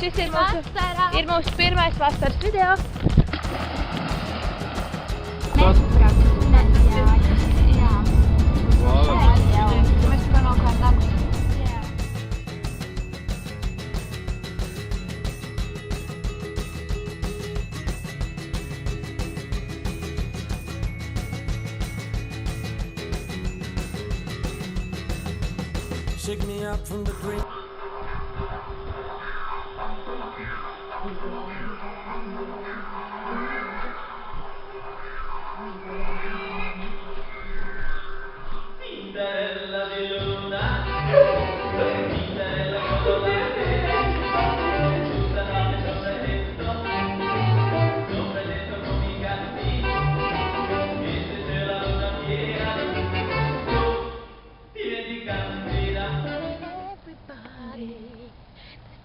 Šis ir mūsu pirmais vasaras video. Mēs tikko nokārt nagus. Shake me up from the grave.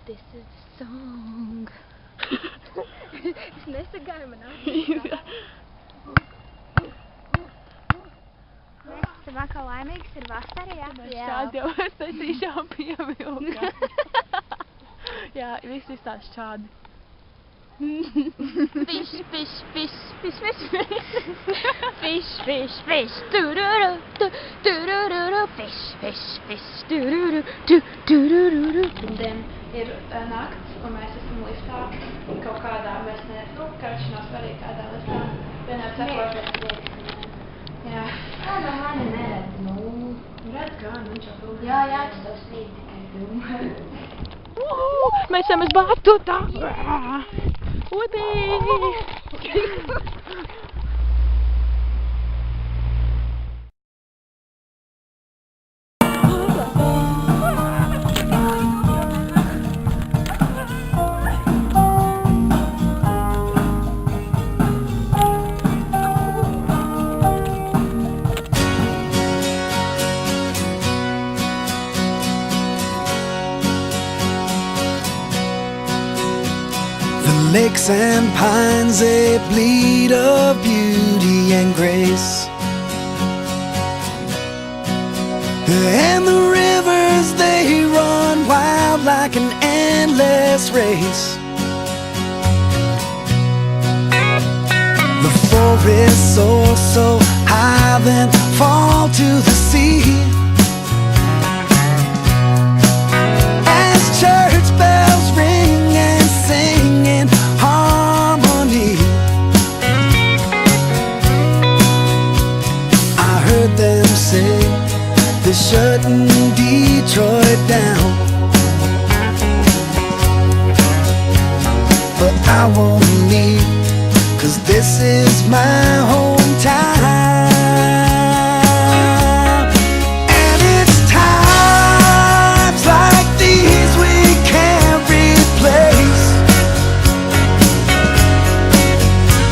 This is the song. Es nesagāju man Mēs esam atkal laimīgas ar vasaru, jā? Šādi jau es taisīšām pievilka. Jā, viss izstāst šādi. Fish, fish, fish, fish, fish, fish. Fish, fish, fish, do-do-do, do-do-do-do. Fish, fish, fish, do-do-do, do-do-do-do. Šodien ir nakts, un mēs esam liftā kaut kādā, mēs karš nav svarīgi kādā liftā. Vienā cekošais. Jā. Kādā mani neredz, nu. Redz kā, viņš jau filmē. Jā, tu tev spīd tikai filmē. Mēs esam uz Batutā. Udī! Lakes and pines, they bleed of beauty and grace. And the rivers, they run wild like an endless race. The forests soar so high, then fall to the sea. As church bells ring and sing in harmony, I heard them say they're shutting Detroit down, but I won't leave, 'cause this is my hometown. And it's times like these we can't replace.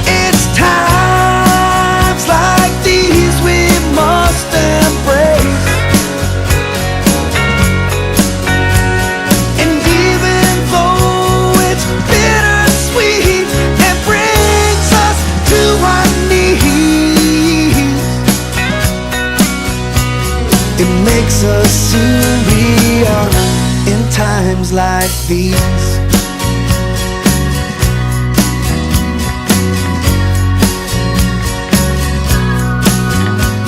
It's times like these we must embrace. And even though it's bittersweet, it brings us to our knees. It makes us who we are in times like these.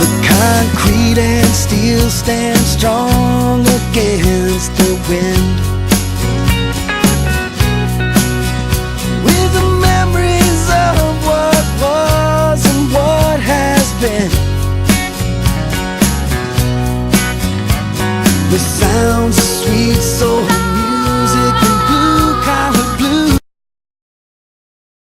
The concrete and steel stand strong against the wind.